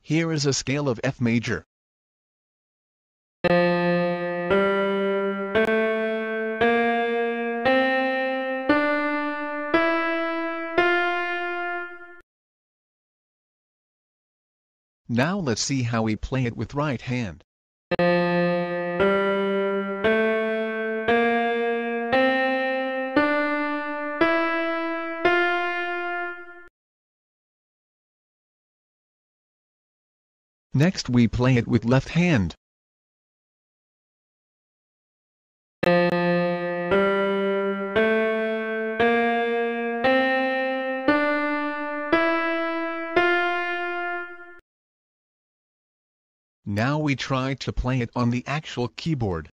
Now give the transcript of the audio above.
Here is a scale of F major. Now let's see how we play it with right hand. Next we play it with left hand. Now we try to play it on the actual keyboard.